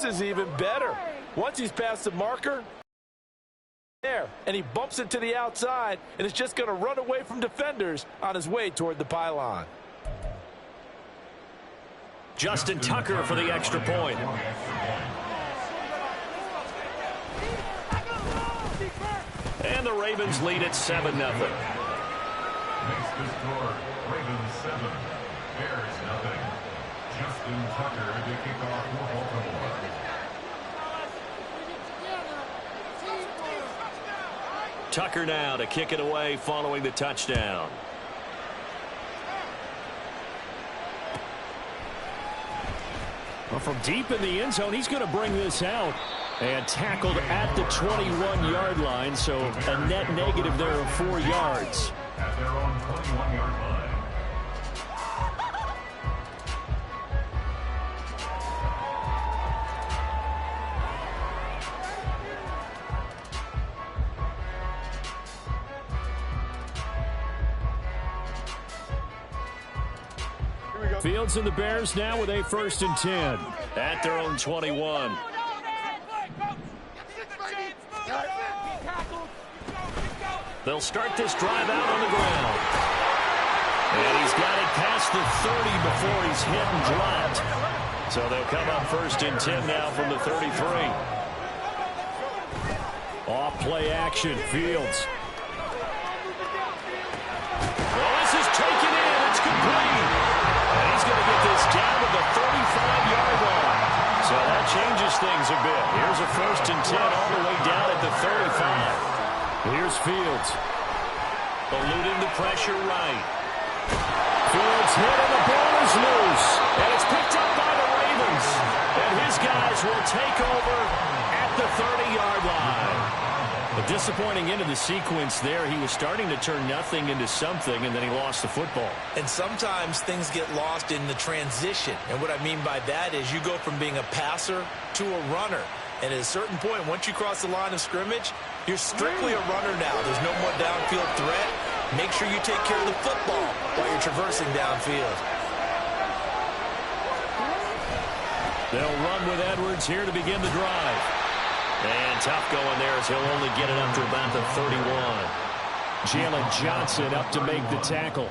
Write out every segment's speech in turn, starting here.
is even better. Once he's past the marker, there, and he bumps it to the outside, and is just going to run away from defenders on his way toward the pylon. Justin Tucker for the extra point. And the Ravens lead at 7-0. Makes the score Ravens 7, Bears nothing. Justin Tucker to kick off for Baltimore. Tucker now to kick it away following the touchdown. Well, from deep in the end zone, he's going to bring this out. And tackled at the 21-yard line, so a net negative there of 4 yards. At their own 21-yard line. Fields and the Bears now with a 1st and 10. At their own 21. They'll start this drive out on the ground. And he's got it past the 30 before he's hit and dropped. So they'll come up 1st and 10 now from the 33. Off play action, Fields. Well, this is taken in. It's complete. And he's going to get this down to the 35-yard line. So that changes things a bit. Here's a 1st and 10 all the way down at the 35. Here's Fields. Eluding the pressure right. Fields hit and the ball is loose. And it's picked up by the Ravens. And his guys will take over at the 30-yard line. A disappointing end of the sequence there. He was starting to turn nothing into something, and then he lost the football. And sometimes things get lost in the transition. And what I mean by that is you go from being a passer to a runner. And at a certain point, once you cross the line of scrimmage, you're strictly a runner now. There's no more downfield threat. Make sure you take care of the football while you're traversing downfield. They'll run with Edwards here to begin the drive. And tough going there as he'll only get it up to about the 31. Jalen Johnson up to make the tackle.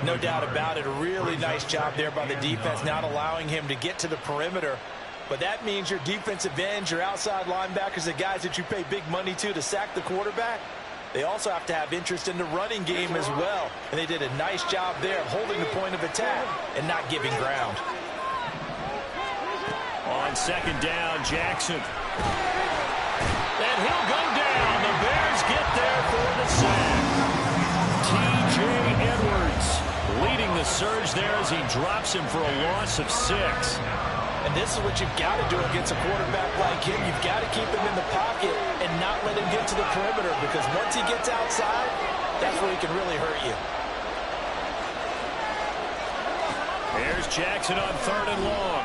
No doubt about it. A really nice job there by the defense, not allowing him to get to the perimeter. But that means your defensive ends, your outside linebackers, the guys that you pay big money to sack the quarterback, they also have to have interest in the running game as well. And they did a nice job there of holding the point of attack and not giving ground. On 2nd down, Jackson. And he'll go down. The Bears get there for the sack. T.J. Edwards leading the surge there as he drops him for a loss of 6. And this is what you've got to do against a quarterback like him. You've got to keep him in the pocket and not let him get to the perimeter, because once he gets outside, that's where he can really hurt you. Here's Jackson on 3rd and long.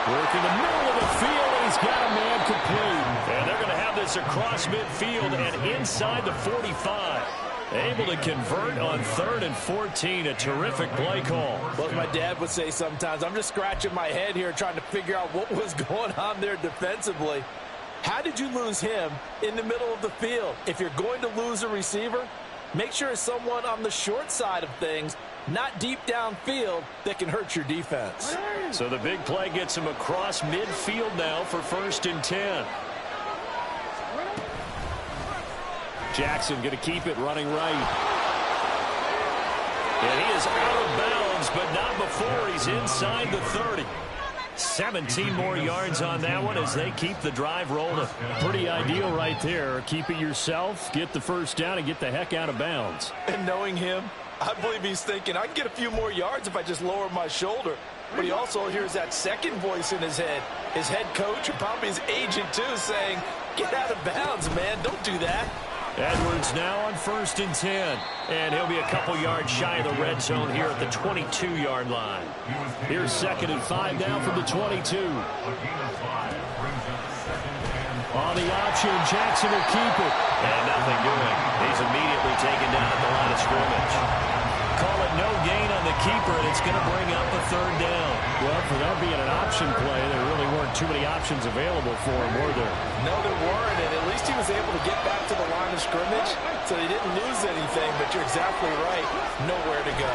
Working the middle of the field, and he's got a man complete. And they're going to have this across midfield and inside the 45. Able to convert on 3rd and 14. A terrific play call. Well, as my dad would say sometimes, I'm just scratching my head here trying to figure out what was going on there defensively. How did you lose him in the middle of the field? If you're going to lose a receiver, make sure it's someone on the short side of things, not deep downfield, that can hurt your defense. So the big play gets him across midfield now for 1st and 10. Jackson going to keep it running right. And he is out of bounds, but not before he's inside the 30. 17 more yards on that one as they keep the drive rolling. Pretty ideal right there. Keep it yourself, get the 1st down, and get the heck out of bounds. And knowing him, I believe he's thinking, I can get a few more yards if I just lower my shoulder. But he also hears that second voice in his head. His head coach, and probably his agent too, saying, get out of bounds, man. Don't do that. Edwards now on 1st and 10. And he'll be a couple yards shy of the red zone here at the 22-yard line. Here's 2nd and 5 now from the 22. On the option, Jackson will keep it. And nothing doing. He's immediately taken down at the line of scrimmage. call it no gain on the keeper, and it's going to bring up a third down. Well, for that being an option play, there really weren't too many options available for him, were there? No, there weren't, and at least he was able to get back to the line of scrimmage, so he didn't lose anything, but you're exactly right. Nowhere to go.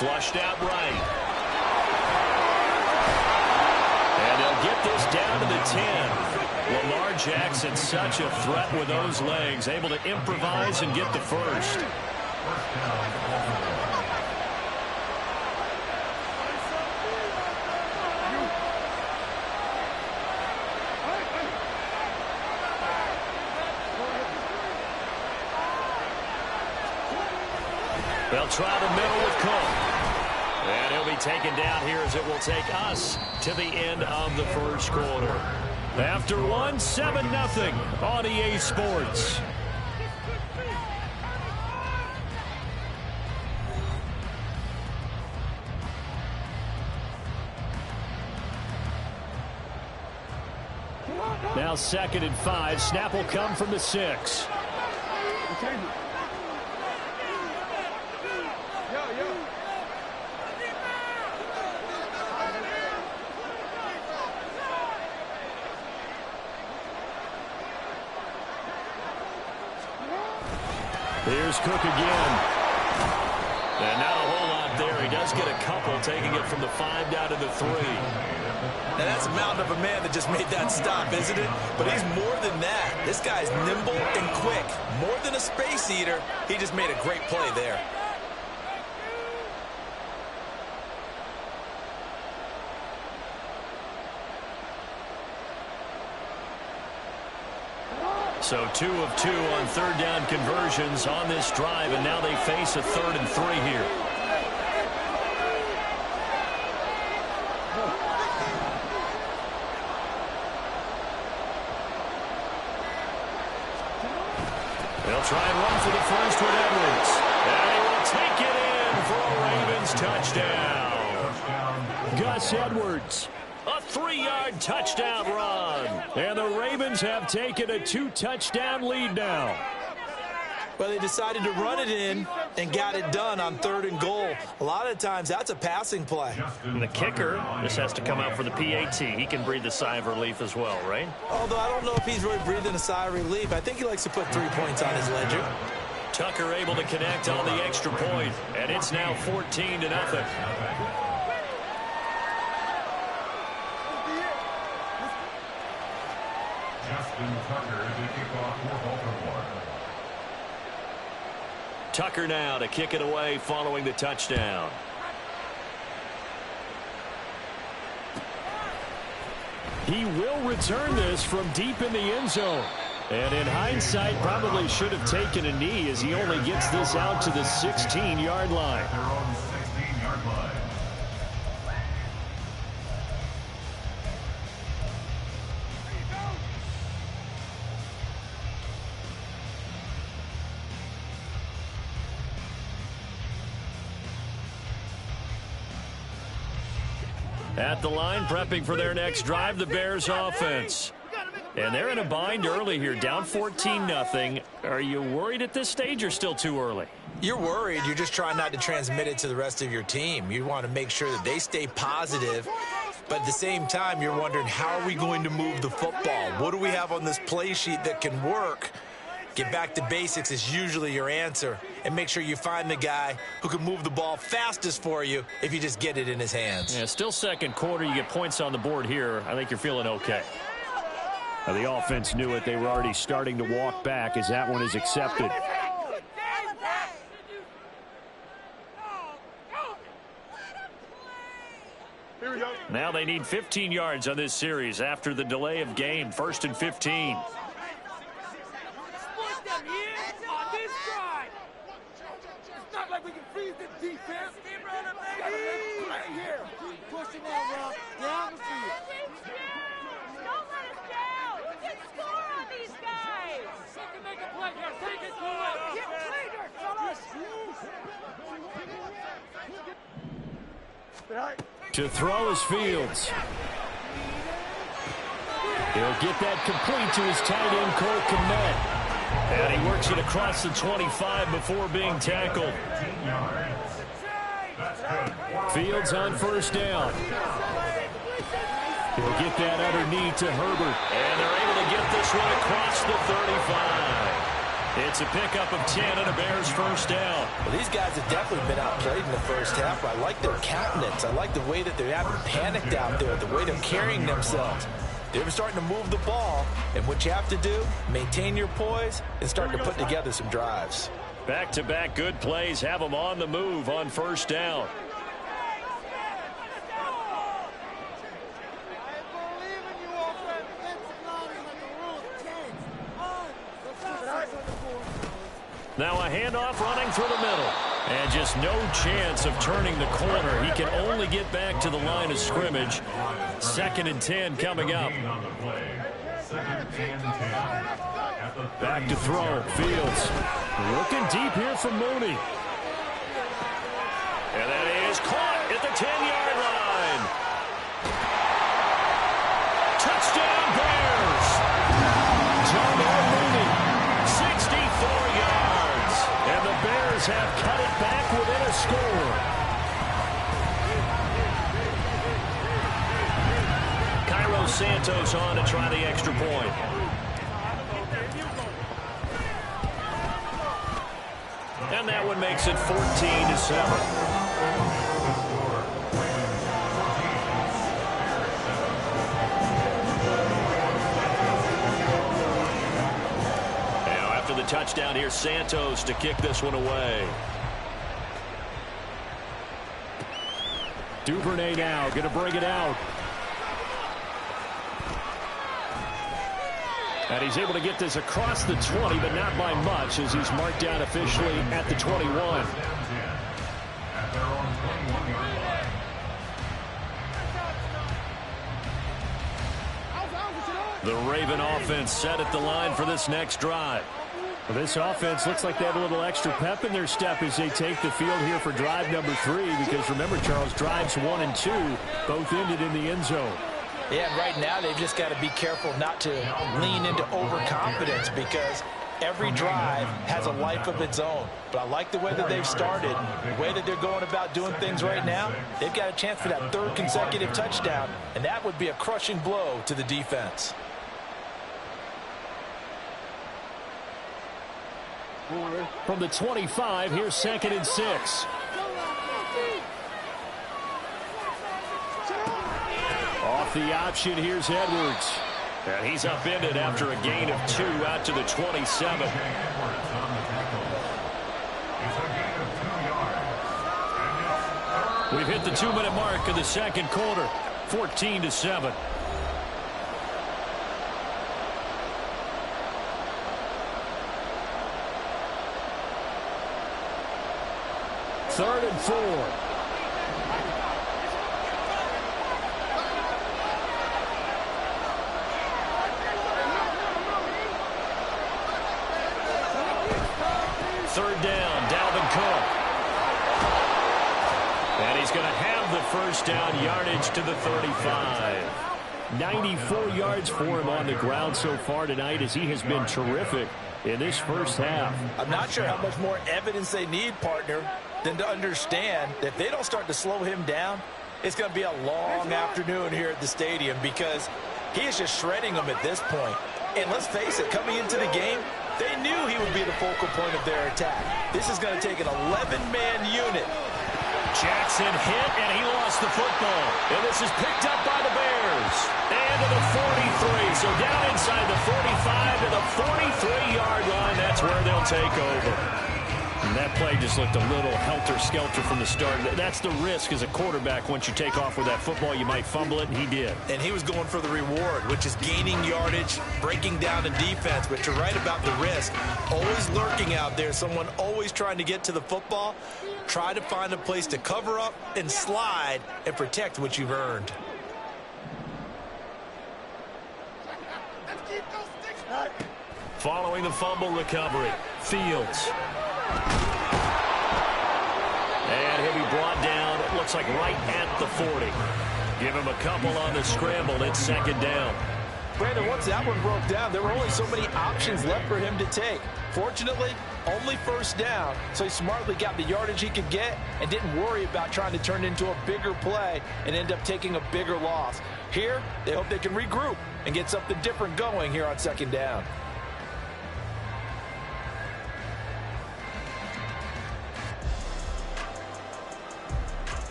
Flushed out right. And they'll get this down to the 10. Lamar Jackson, such a threat with those legs, able to improvise and get the first. They'll try the middle with Cook. And he'll be taken down here as it will take us to the end of the first quarter. After one, 7-0 on EA Sports. Now 2nd and 5. Snap will come from the 6. Here's Cook again. And not a whole lot there. He does get a couple, taking it from the 5 down to the 3. Now that's a mountain of a man that just made that stop, isn't it? But he's more than that. This guy's nimble and quick. More than a space eater, he just made a great play there. So 2 of 2 on 3rd down conversions on this drive, and now they face a 3rd and 3 here. They'll try and run for the first with Edwards. And he will take it in for a Ravens touchdown. Gus Edwards. A 3-yard touchdown run. And the Ravens have taken a 2-touchdown lead now. Well, they decided to run it in and got it done on 3rd and goal. A lot of times, that's a passing play. And the kicker just has to come out for the PAT. He can breathe a sigh of relief as well, right? Although I don't know if he's really breathing a sigh of relief. I think he likes to put 3 points on his ledger. Tucker able to connect on the extra point, and it's now 14-0. Tucker now to kick it away following the touchdown. He will return this from deep in the end zone. And in hindsight, probably should have taken a knee as he only gets this out to the 16-yard line. At the line, prepping for their next drive, the Bears offense. And they're in a bind early here, down 14-0. Are you worried at this stage or still too early? You're worried. You're just trying not to transmit it to the rest of your team. You want to make sure that they stay positive. But at the same time, you're wondering, how are we going to move the football? What do we have on this play sheet that can work? Get back to basics is usually your answer. And make sure you find the guy who can move the ball fastest for you if you just get it in his hands. Yeah, still second quarter. You get points on the board here. I think you're feeling okay. Now, the offense knew it. They were already starting to walk back as that one is accepted. Now they need 15 yards on this series after the delay of game. 1st and 15. To throw is Fields. He'll get that complete to his tight end, Cole Kmet. And he works it across the 25 before being tackled. Fields on first down. He'll get that underneath to Herbert. And they're able to get this one across the 35. It's a pickup of 10 and a Bears first down. Well, these guys have definitely been outplayed in the first half. I like their countenance. I like the way that they haven't panicked out there, the way they're carrying themselves. They're starting to move the ball, and what you have to do, maintain your poise and start to put together some drives. Back-to-back good plays have them on the move on first down. Now a handoff running through the middle. And just no chance of turning the corner. He can only get back to the line of scrimmage. 2nd and 10 coming up. Back to throw. Fields looking deep here from Mooney. And that is caught at the 10-yard line. Touchdown Bears. John Mooney, 64 yards. And the Bears have cut it back within a score. Cairo Santos on to try the extra point. And that one makes it 14-7. The touchdown here, Santos to kick this one away. Duvernay now going to bring it out. And he's able to get this across the 20, but not by much, as he's marked down officially at the 21. The Raven offense set at the line for this next drive. Well, this offense looks like they have a little extra pep in their step as they take the field here for drive number 3, because remember, Charles, drives 1 and 2 both ended in the end zone. Yeah, and right now they've just got to be careful not to lean into overconfidence, because every drive has a life of its own. But I like the way that they've started, the way that they're going about doing things right now. They've got a chance for that 3rd consecutive touchdown, and that would be a crushing blow to the defense. From the 25, here's 2nd and 6. Off the option, here's Edwards. And he's upended after a gain of 2 out to the 27. We've hit the 2-minute mark of the second quarter, 14-7. Third and 4. Third down, Dalvin Cook. And he's going to have the first down, yardage to the 35. 94 yards for him on the ground so far tonight, as he has been terrific in this first half. I'm not sure how much more evidence they need, partner, than to understand that if they don't start to slow him down, it's going to be a long afternoon here at the stadium, because he is just shredding them at this point. And let's face it, coming into the game, they knew he would be the focal point of their attack. This is going to take an 11-man unit. Jackson hit, and he lost the football. And this is picked up by the Bears. And to the 43. So down inside the 45 to the 43-yard line. That's where they'll take over. And that play just looked a little helter-skelter from the start. That's the risk as a quarterback. Once you take off with that football, you might fumble it, and he did. And he was going for the reward, which is gaining yardage, breaking down the defense. But you're right about the risk. Always lurking out there, someone always trying to get to the football. Try to find a place to cover up and slide and protect what you've earned. Following the fumble recovery, Fields. And he'll be brought down, it looks like right at the 40. Give him a couple on the scramble. It's 2nd down. Brandon, once that one broke down, there were only so many options left for him to take. Fortunately, only first down, so he smartly got the yardage he could get and didn't worry about trying to turn it into a bigger play and end up taking a bigger loss. Here, they hope they can regroup and get something different going here on second down.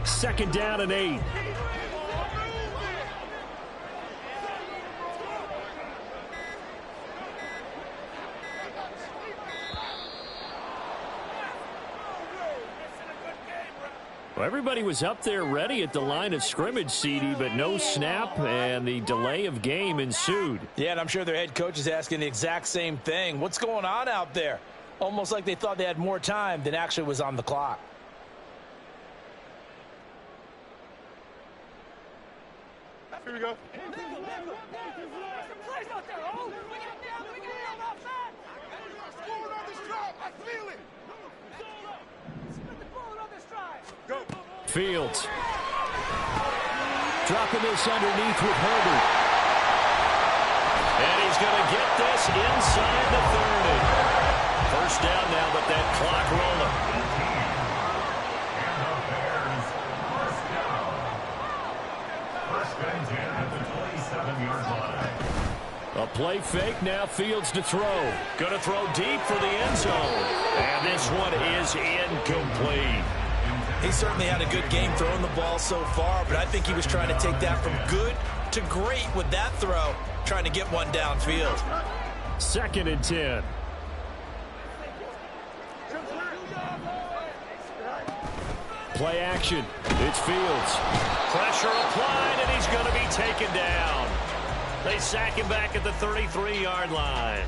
Second down and 8. Well, everybody was up there ready at the line of scrimmage, CD, but no snap, and the delay of game ensued. Yeah, and I'm sure their head coach is asking the exact same thing. What's going on out there? Almost like they thought they had more time than actually was on the clock. Here we go. Fields. Dropping this underneath with Herbert. And he's going to get this inside the 30. First down now, but that clock rolling. And the Bears, first down. First and 10 at the 27-yard line. A play fake, now Fields to throw. Going to throw deep for the end zone. And this one is incomplete. He certainly had a good game throwing the ball so far, but I think he was trying to take that from good to great with that throw, trying to get one downfield. Second and 10. Play action. It's Fields. Pressure applied, and he's going to be taken down. They sack him back at the 33-yard line.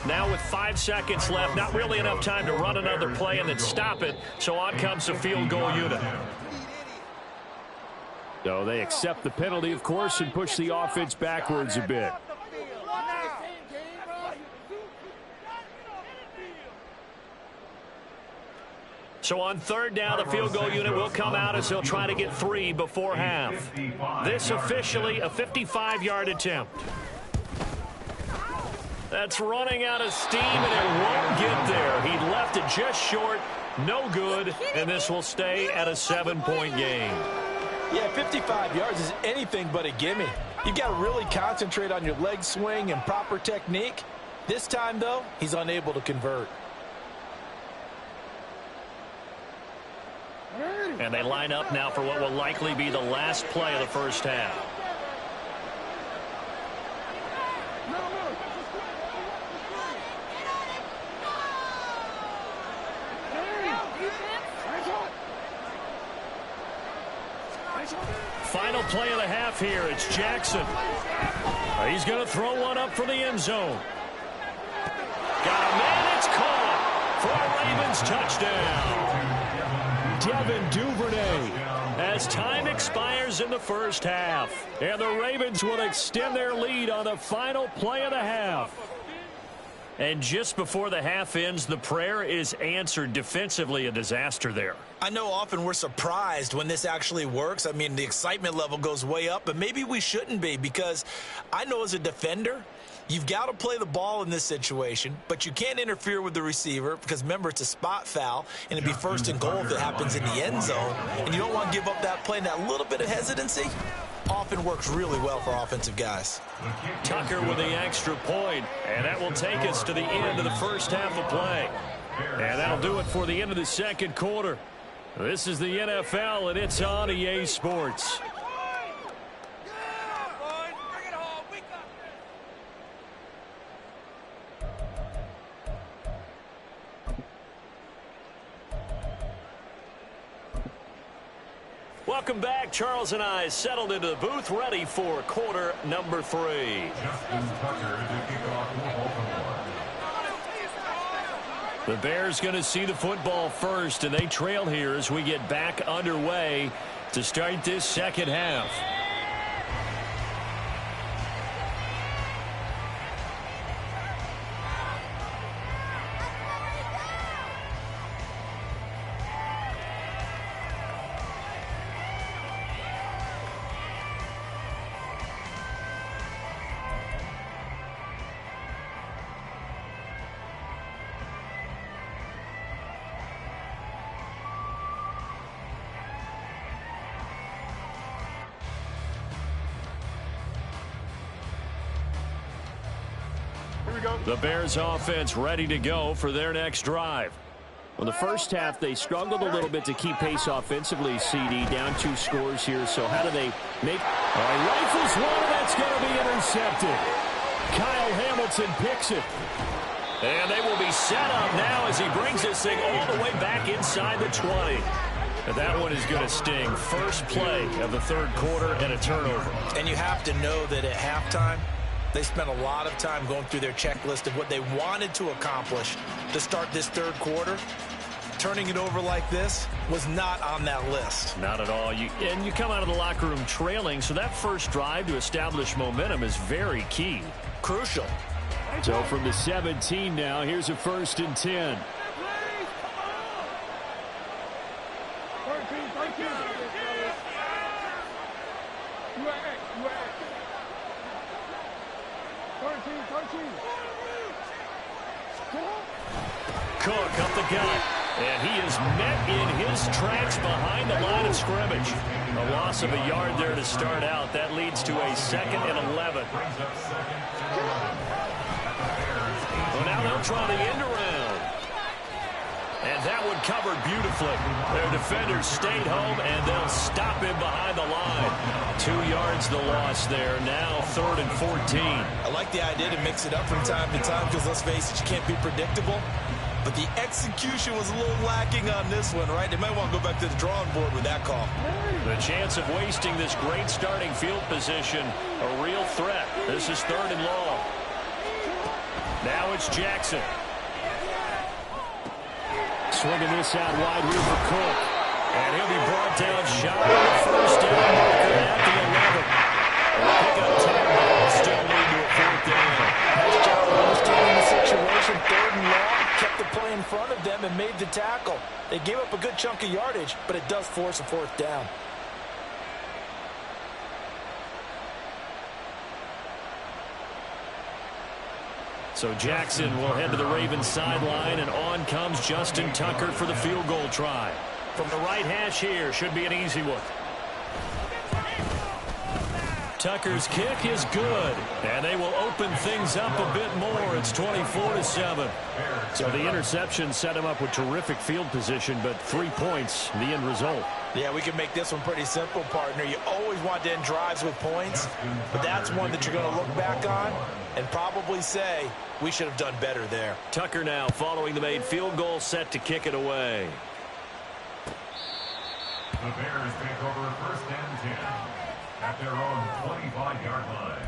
Now with 5 seconds left, not really enough time to run another play and then stop it, so on comes the field goal unit. So they accept the penalty, of course, and push the offense backwards a bit. So on third down, the field goal unit will come out as they'll try to get 3 before half. This officially a 55-yard attempt. That's running out of steam, and it won't get there. He left it just short, no good, and this will stay at a 7-point game. Yeah, 55 yards is anything but a gimme. You've got to really concentrate on your leg swing and proper technique. This time, though, he's unable to convert. And they line up now for what will likely be the last play of the first half. Final play of the half here. It's Jackson. He's going to throw one up for the end zone. Got a man. It's caught for a Ravens touchdown. Devin Duvernay as time expires in the first half. And the Ravens will extend their lead on the final play of the half. And just before the half ends, the prayer is answered. Defensively, a disaster there. I know often we're surprised when this actually works. I mean, the excitement level goes way up, but maybe we shouldn't be, because I know as a defender, you've got to play the ball in this situation, but you can't interfere with the receiver because, remember, it's a spot foul, and it'd be first and goal if it happens in the end zone, and you don't want to give up that play, and that little bit of hesitancy often works really well for offensive guys. Tucker with the extra point, and that will take us to the end of the first half of play. And that'll do it for the end of the second quarter. This is the NFL, and it's on EA Sports. Welcome back. Charles and I settled into the booth, ready for quarter number 3. Justin Tucker to kick off for Baltimore. The Bears going to see the football first, and they trail here as we get back underway to start this second half. The Bears offense ready to go for their next drive. Well, the first half, they struggled a little bit to keep pace offensively, CD. Down 2 scores here, so how do they make... rifles one, that's going to be intercepted. Kyle Hamilton picks it. And they will be set up now as he brings this thing all the way back inside the 20. And that one is going to sting. First play of the third quarter and a turnover. And you have to know that at halftime, they spent a lot of time going through their checklist of what they wanted to accomplish to start this third quarter. Turning it over like this was not on that list. Not at all. You come out of the locker room trailing, so that first drive to establish momentum is very key. Crucial. So from the 17 now, here's a 1st and 10. Cook up the gut, and he is met in his tracks behind the line of scrimmage. A loss of a yard there to start out. That leads to a 2nd and 11. Well, now they'll try the end around. And that one covered beautifully. Their defenders stayed home, and they'll stop him behind the line. 2 yards the loss there. Now 3rd and 14. I like the idea to mix it up from time to time because, let's face it, you can't be predictable. But the execution was a little lacking on this one, right? They might want to go back to the drawing board with that call. The chance of wasting this great starting field position, a real threat. This is 3rd and long. Now it's Jackson. Swinging this out wide here for Cook. And he'll be brought down shy of the first down marker at the 11. They'll pick up 10 balls, still lead to a 4th down. Nice job of understanding the situation. 3rd and long, kept the play in front of them and made the tackle. They gave up a good chunk of yardage, but it does force a 4th down. So Jackson will head to the Ravens sideline, and on comes Justin Tucker for the field goal try. From the right hash here, should be an easy one. Tucker's kick is good, and they will open things up a bit more. It's 24-7. So the interception set him up with terrific field position, but 3 points, the end result. Yeah, we can make this one pretty simple, partner. You always want to end drives with points, but that's one that you're going to look back on and probably say, we should have done better there. Tucker now following the made field goal, set to kick it away. The Bears take over 1st and 10 at their own 25-yard line.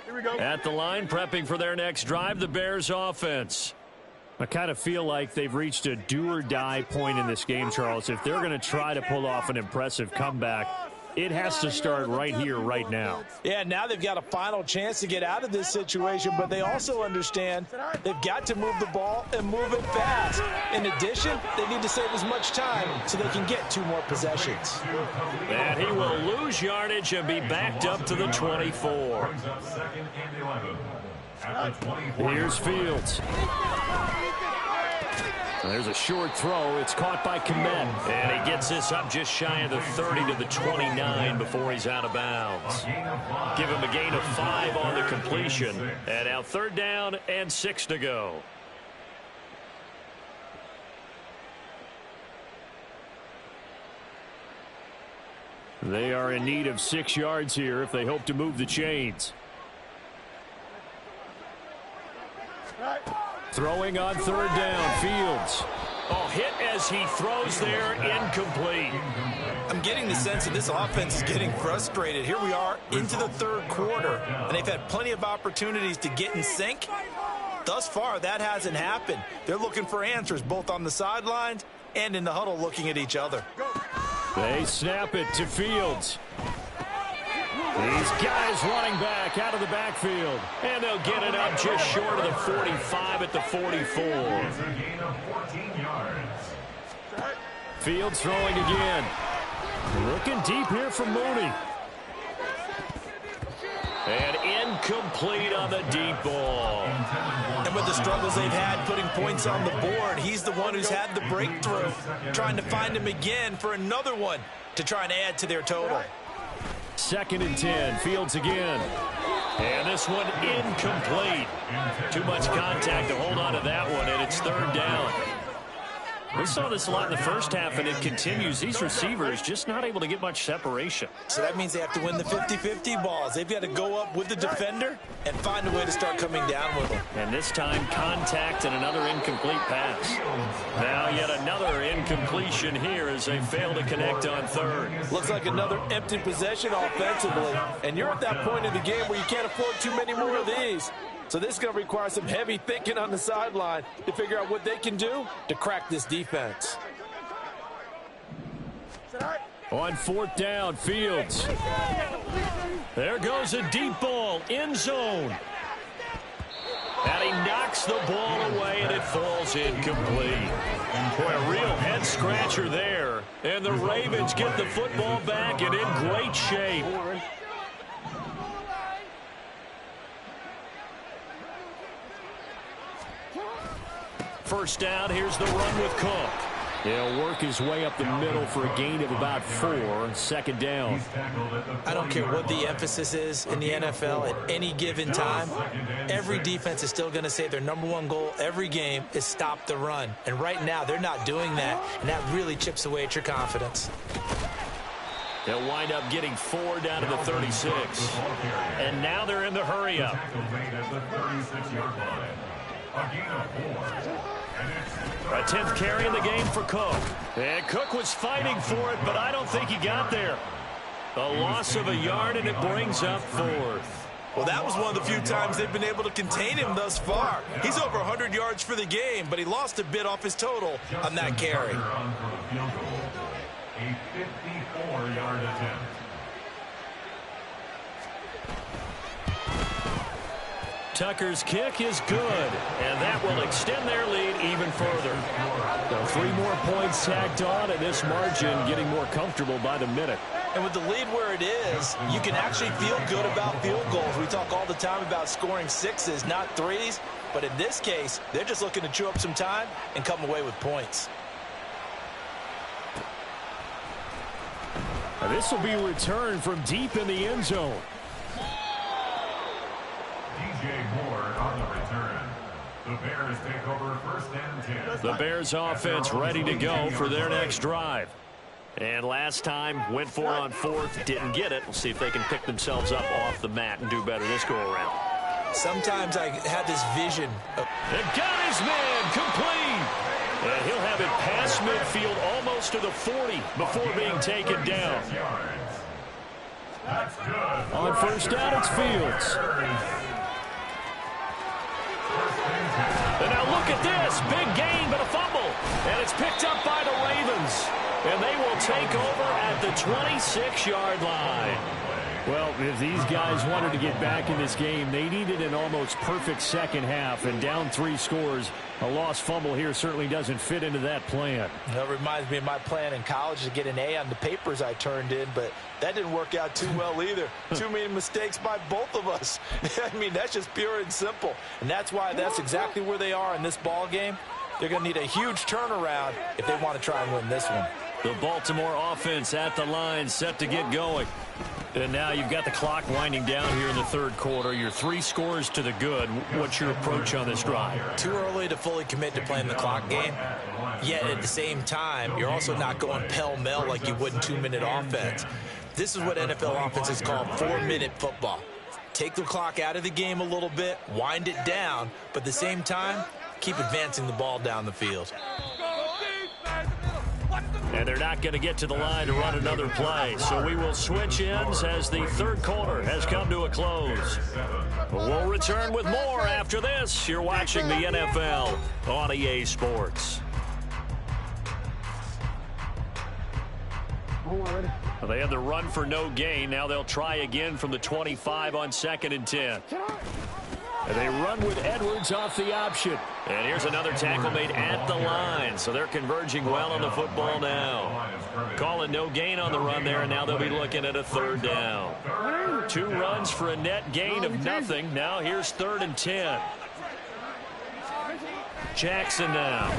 Here we go. At the line, prepping for their next drive, the Bears offense. I kind of feel like they've reached a do-or-die point in this game, Charles. If they're going to try to pull off an impressive comeback, it has to start right here, right now. Yeah, now they've got a final chance to get out of this situation, but they also understand they've got to move the ball and move it fast. In addition, they need to save as much time so they can get 2 more possessions. And he will lose yardage and be backed up to the 24. Brings up 2nd and 11 at the 24. Here's Fields. There's a short throw. It's caught by Kmet. And he gets this up just shy of the 30 to the 29 before he's out of bounds. Give him a gain of 5 on the completion. And now 3rd down and 6 to go. They are in need of 6 yards here if they hope to move the chains. Throwing on third down, Fields. Oh, hit as he throws there, incomplete. I'm getting the sense that this offense is getting frustrated. Here we are into the third quarter, and they've had plenty of opportunities to get in sync. Thus far, that hasn't happened. They're looking for answers both on the sidelines and in the huddle looking at each other. They snap it to Fields. These guys running back out of the backfield. And they'll get it up just short of the 45 at the 44. It's a gain of 14 yards. Fields throwing again. Looking deep here for Mooney. And incomplete on the deep ball. And with the struggles they've had putting points on the board, he's the one who's had the breakthrough, trying to find him again for another one to try and add to their total. 2nd and 10, Fields again. And this one incomplete. Too much contact to hold on to that one, and it's 3rd down. We saw this a lot in the first half, and it continues. These receivers just not able to get much separation. So that means they have to win the 50-50 balls. They've got to go up with the defender and find a way to start coming down with them. And this time, contact and another incomplete pass. Now yet another incompletion here as they fail to connect on 3rd. Looks like another empty possession offensively. And you're at that point in the game where you can't afford too many more of these. So this is going to require some heavy thinking on the sideline to figure out what they can do to crack this defense. On 4th down, Fields. There goes a deep ball, end zone. And he knocks the ball away, and it falls incomplete. Boy, a real head-scratcher there. And the Ravens get the football back and in great shape. First down, here's the run with Cook. He'll work his way up the middle for a gain of about 4. 2nd down. I don't care what the emphasis is in the NFL at any given time. Every defense is still going to say their #1 goal every game is stop the run. And right now, they're not doing that, and that really chips away at your confidence. They'll wind up getting 4 down to the 36. And now they're in the hurry-up. A 10th carry in the game for Cook. And Cook was fighting for it, but I don't think he got there. A loss of a yard, and it brings up 4th. Well, that was one of the few times they've been able to contain him thus far. He's over 100 yards for the game, but he lost a bit off his total on that carry. A 54-yard attempt. Tucker's kick is good, and that will extend their lead even further. Now 3 more points tacked on, and this margin getting more comfortable by the minute. And with the lead where it is, you can actually feel good about field goals. We talk all the time about scoring 6s, not 3s. But in this case, they're just looking to chew up some time and come away with points. Now this will be a return from deep in the end zone. On the return. The Bears take over 1st and 10. The Bears offense ready to go for their next drive. And last time, went for it on 4th, didn't get it. We'll see if they can pick themselves up off the mat and do better this go-around. Sometimes I had this vision of... And got his man complete. And he'll have it past midfield almost to the 40 before being taken down. That's good. On 1st down, it's Fields. And now look at this. Big gain, but a fumble. And it's picked up by the Ravens. And they will take over at the 26-yard line. Well, if these guys wanted to get back in this game, they needed an almost perfect second half. And down 3 scores, a lost fumble here certainly doesn't fit into that plan. That reminds me of my plan in college to get an A on the papers I turned in, but that didn't work out too well either. Too many mistakes by both of us. I mean, that's just pure and simple. And that's why that's exactly where they are in this ball game. They're going to need a huge turnaround if they want to try and win this one. The Baltimore offense at the line, set to get going. And now you've got the clock winding down here in the 3rd quarter. Your 3 scores to the good. What's your approach on this drive? Too early to fully commit to playing the clock game. Yet at the same time, you're also not going pell-mell like you would in 2-minute offense. This is what NFL offenses call 4-minute football. Take the clock out of the game a little bit, wind it down, but at the same time, keep advancing the ball down the field. And they're not going to get to the line to run another play. So we will switch ends as the third quarter has come to a close. We'll return with more after this. You're watching the NFL on EA Sports. Well, they had the run for no gain. Now they'll try again from the 25 on 2nd and 10. And they run with Edwards off the option. And here's another tackle made at the line. So they're converging well on the football now. Calling no gain on the run there, and now they'll be looking at a 3rd down. 2 runs for a net gain of nothing. Now here's 3rd and 10. Jackson now.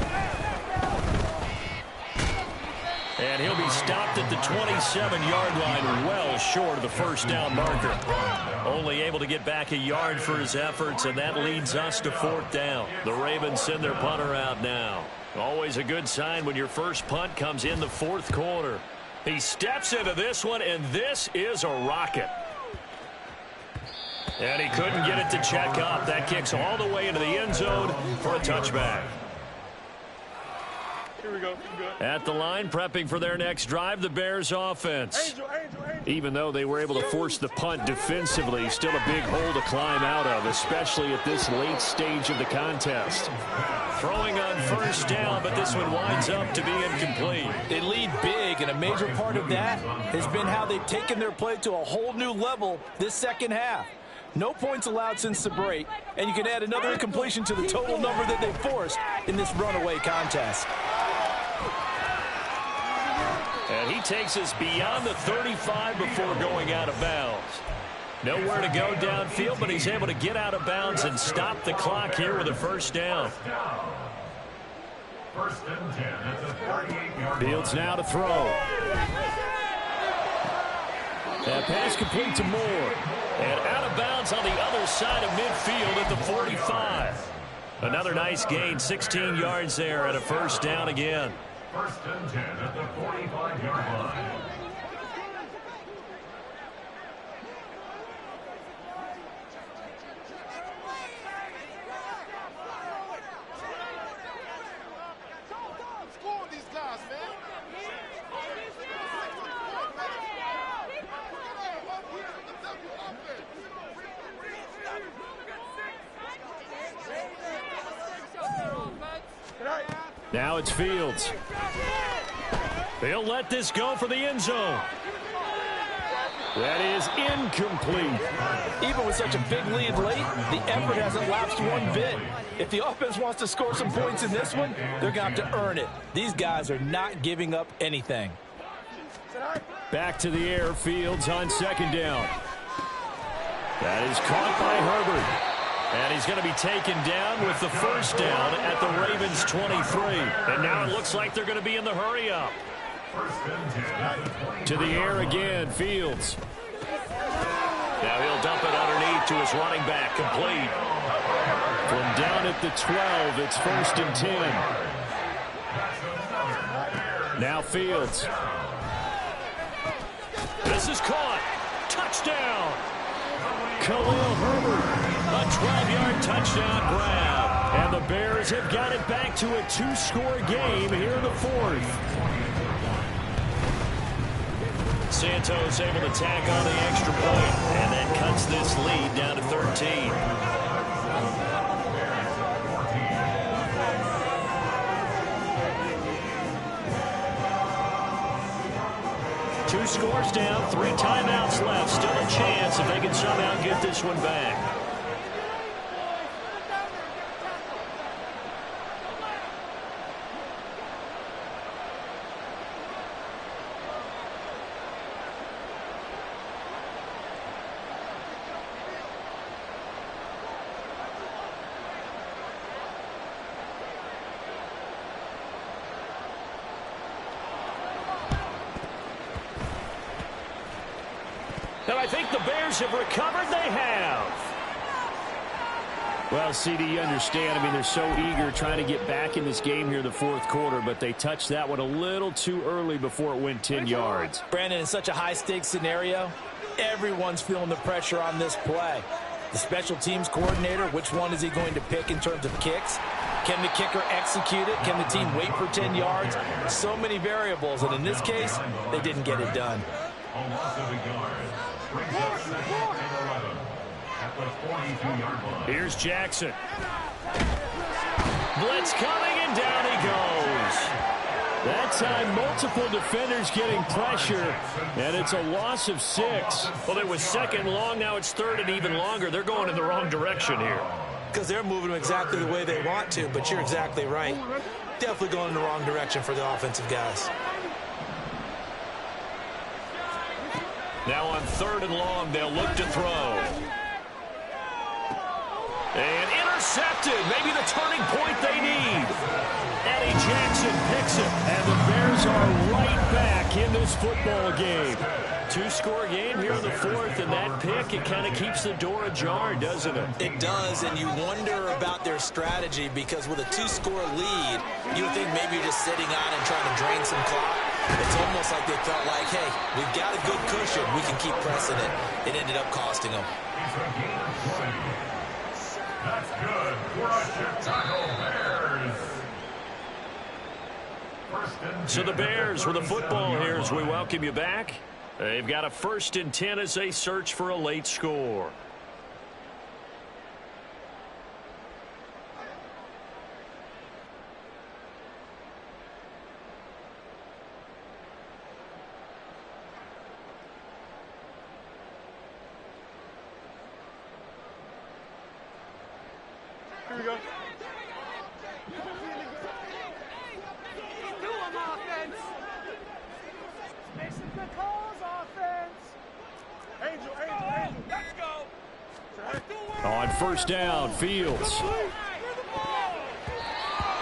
And he'll be stopped at the 27-yard line, well short of the 1st down marker. Only able to get back a yard for his efforts, and that leads us to 4th down. The Ravens send their punter out now. Always a good sign when your first punt comes in the 4th quarter. He steps into this one, and this is a rocket. And he couldn't get it to check up. That kicks all the way into the end zone for a touchback. Here we go. At the line, prepping for their next drive, the Bears offense. Even though they were able to force the punt defensively, still a big hole to climb out of, especially at this late stage of the contest. Throwing on 1st down, but this one winds up to be incomplete. They lead big, and a major part of that has been how they've taken their play to a whole new level this 2nd half. No points allowed since the break, and you can add another incompletion to the total number that they forced in this runaway contest. And he takes us beyond the 35 before going out of bounds. Nowhere to go downfield, but he's able to get out of bounds and stop the clock here with a 1st down. 1st and 10 at the 38-yard line. Fields now to throw. That pass complete to Moore. And out of bounds on the other side of midfield at the 45. Another nice gain, 16 yards there and a 1st down again. 1st and 10 at the 45-yard line. Score these guys, man. Now it's Fields. They'll let this go for the end zone. That is incomplete. Even with such a big lead late, the effort hasn't lapsed one bit. If the offense wants to score some points in this one, they're going to have to earn it. These guys are not giving up anything. Back to the air, Fields on 2nd down. That is caught by Herbert. And he's going to be taken down with the 1st down at the Ravens' 23. And now it looks like they're going to be in the hurry-up. To the air again, Fields. Now he'll dump it underneath to his running back, complete. From down at the 12, it's 1st and 10. Now Fields. This is caught. Touchdown. Khalil Herbert. A 12-yard touchdown grab. And the Bears have got it back to a 2-score game here in the 4th. Santos able to tack on the extra point, and that cuts this lead down to 13. Two scores down, 3 timeouts left. Still a chance if they can somehow get this one back. And I think the Bears have recovered. They have. Well, CD, you understand. I mean, they're so eager trying to get back in this game here in the 4th quarter, but they touched that one a little too early before it went 10 yards. Brandon, in such a high-stakes scenario, everyone's feeling the pressure on this play. The special teams coordinator, which one is he going to pick in terms of kicks? Can the kicker execute it? Can the team wait for 10 yards? So many variables, and in this case, they didn't get it done. A loss of a yard. Brings up 2nd and 11 at the 42-yard line. Here's Jackson. Blitz coming, and down he goes. That time, multiple defenders getting pressure, and it's a loss of 6. Well, it was 2nd long. Now it's 3rd and even longer. They're going in the wrong direction here. Because they're moving them exactly the way they want to, but you're exactly right. Definitely going in the wrong direction for the offensive guys. Now on 3rd and long, they'll look to throw. And intercepted. Maybe the turning point they need. Eddie Jackson picks it. And the Bears are right back in this football game. 2-score game here in the 4th, and that pick, it kind of keeps the door ajar, doesn't it? It does, and you wonder about their strategy because with a 2-score lead, you would think maybe you're just sitting on and trying to drain some clock. It's almost like they felt like, hey, we've got a good cushion. We can keep pressing it. It ended up costing them. It's a gain of 20. That's good for the Chicago Bears. So the Bears with the football here as we welcome you back. They've got a 1st and 10 as they search for a late score. Here we go. Let's go. On 1st down, Fields.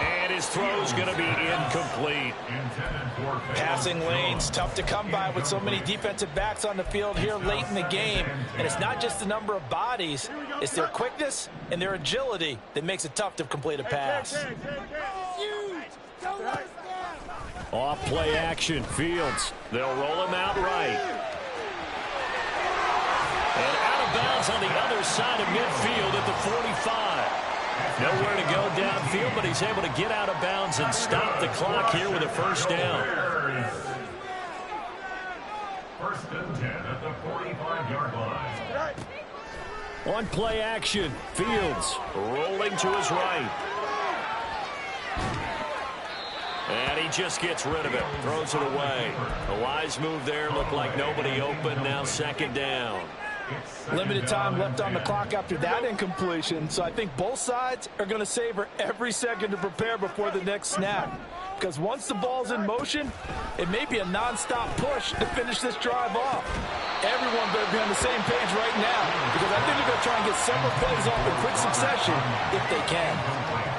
And his throw's going to be incomplete. Passing lanes, tough to come by with so many defensive backs on the field here late in the game. And it's not just the number of bodies, it's their quickness and their agility that makes it tough to complete a pass. Off play action, Fields. They'll roll him out right. And out of bounds on the other side of midfield at the 45. Nowhere to go downfield, but he's able to get out of bounds and stop the clock here with a 1st down. 1st and 10 at the 45-yard line. On play action, Fields rolling to his right. And he just gets rid of it, throws it away. A wise move there, looked like nobody open, now 2nd down. Limited time left on the clock after that incompletion, so I think both sides are going to savor every second to prepare before the next snap. Because once the ball's in motion, it may be a non-stop push to finish this drive off. Everyone better be on the same page right now, because I think they're going to try and get several plays off in quick succession if they can.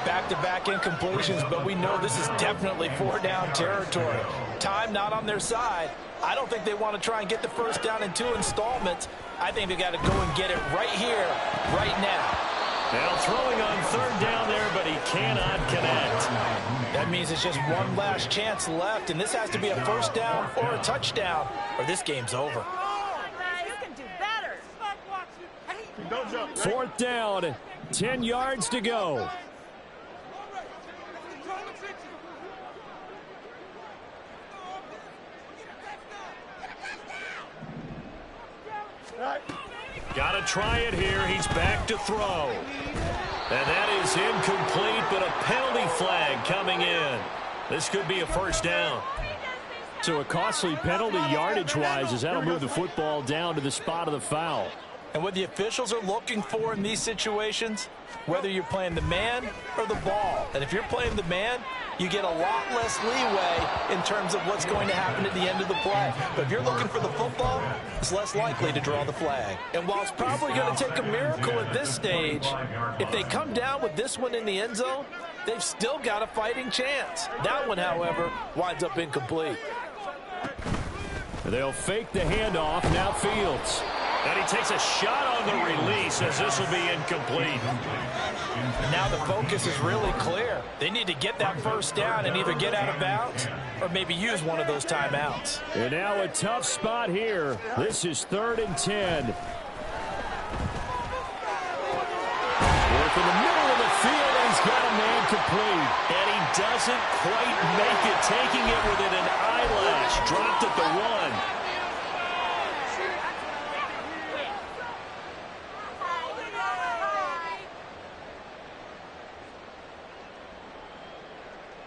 Back-to-back incompletions, but we know this is definitely 4-down territory. Time not on their side. I don't think they want to try and get the 1st down in 2 installments. I think they got to go and get it right here, right now. Now throwing on 3rd down there, but he cannot connect. That means it's just one last chance left, and this has to be a 1st down or a touchdown, or this game's over. You can do better. 4th down, 10 yards to go. Got to try it here. He's back to throw. And that is incomplete, but a penalty flag coming in. This could be a 1st down. So a costly penalty yardage-wise as that'll move the football down to the spot of the foul. And what the officials are looking for in these situations, whether you're playing the man or the ball. And if you're playing the man, you get a lot less leeway in terms of what's going to happen at the end of the play. But if you're looking for the football, it's less likely to draw the flag. And while it's probably going to take a miracle at this stage, if they come down with this one in the end zone, they've still got a fighting chance. That one, however, winds up incomplete. They'll fake the handoff. Now Fields. And he takes a shot on the release as this will be incomplete. Now the focus is really clear. They need to get that 1st down and either get out of bounds or maybe use one of those timeouts. And now a tough spot here. This is 3rd and 10. Work in the middle of the field, and he's got a man incomplete. And he doesn't quite make it, taking it within an eyelash. Dropped at the 1.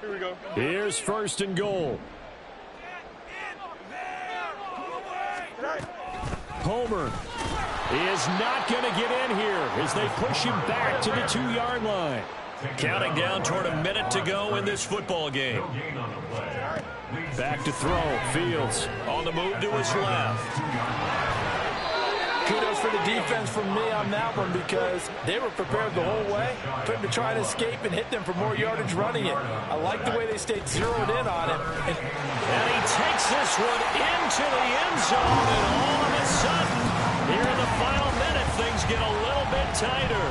Here we go. Here's 1st and goal. Homer is not going to get in here as they push him back to the 2-yard line. Counting down toward a minute to go in this football game. Back to throw. Fields on the move to his left. Kudos for the defense from me on that one because they were prepared the whole way for him to try and escape and hit them for more yardage running it. I like the way they stayed zeroed in on him. And he takes this one into the end zone, and all of a sudden, here in the final minute, things get a little bit tighter.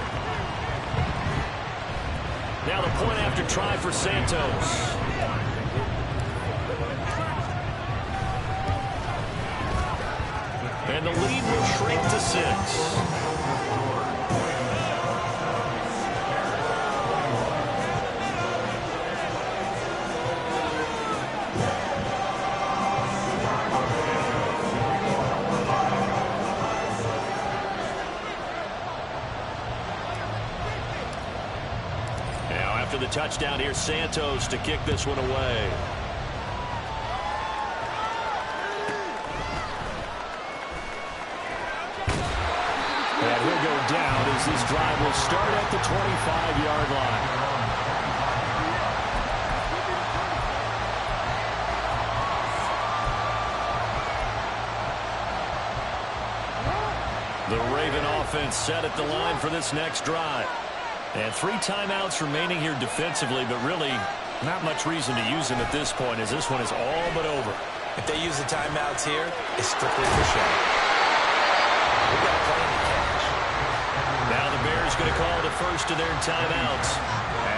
Now the point after try for Santos. And the lead will shrink to 6. Now after the touchdown, here's Santos to kick this one away. And he'll go down as this drive will start at the 25-yard line. The Raven offense set at the line for this next drive. And 3 timeouts remaining here defensively, but really not much reason to use them at this point as this one is all but over. If they use the timeouts here, it's strictly for show. We got plenty to catch. Now the Bears going to call the first of their timeouts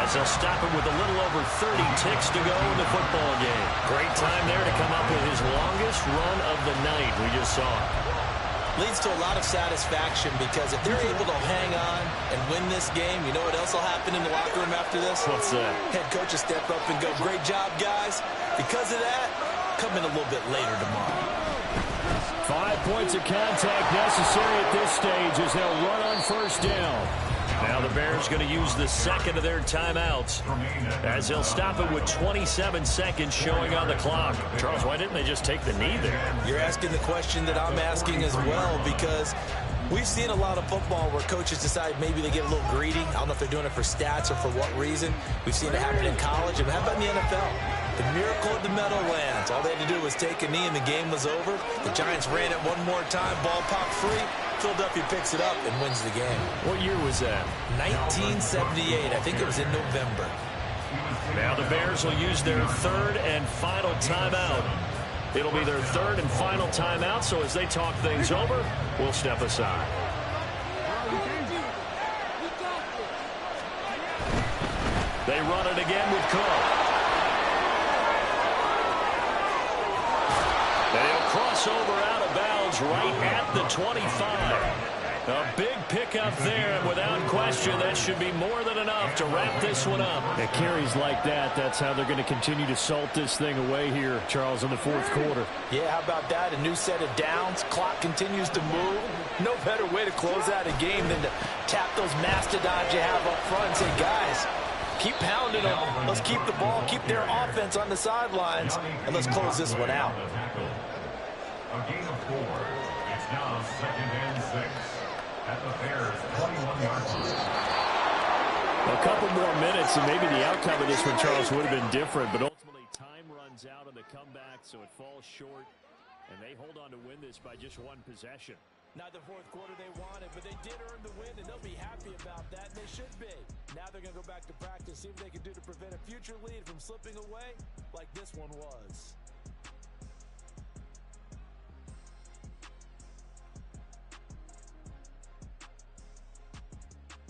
as they'll stop it with a little over 30 ticks to go in the football game. Great time there to come up with his longest run of the night we just saw. Leads to a lot of satisfaction because if they're able to hang on and win this game, you know what else will happen in the locker room after this? What's that? Head coach will step up and go, great job, guys. Because of that, come in a little bit later tomorrow. 5 points of contact necessary at this stage as they'll run on first down. Now the Bears going to use the second of their timeouts as they'll stop it with 27 seconds showing on the clock. Charles, why didn't they just take the knee there? You're asking the question that I'm asking as well because we've seen a lot of football where coaches decide maybe they get a little greedy. I don't know if they're doing it for stats or for what reason. We've seen it happen in college. And how about in the NFL? The miracle of the Meadowlands. All they had to do was take a knee and the game was over. The Giants ran it one more time. Ball popped free. Philadelphia picks it up and wins the game. What year was that? 1978. I think it was in November. Now the Bears will use their third and final timeout. It'll be their third and final timeout, so as they talk things over, we'll step aside. They run it again with Cook. And he'll cross over out of bounds right at the 25. A big pickup there, and without question, that should be more than enough to wrap this one up. At carries like that, that's how they're going to continue to salt this thing away here, Charles, in the fourth quarter. Yeah, how about that? A new set of downs. Clock continues to move. No better way to close out a game than to tap those mastodons you have up front and say, guys, keep pounding them. Let's keep the ball, keep their offense on the sidelines, and let's close this one out. A gain of 4. It's now 2nd and 6 at the Bears' 21-yard line. A couple more minutes, and maybe the outcome of this one, Charles, would have been different, but ultimately time runs out on the comeback, so it falls short, and they hold on to win this by just 1 possession. Not the fourth quarter they wanted, but they did earn the win, and they'll be happy about that, and they should be. Now they're going to go back to practice, see what they can do to prevent a future lead from slipping away like this one was.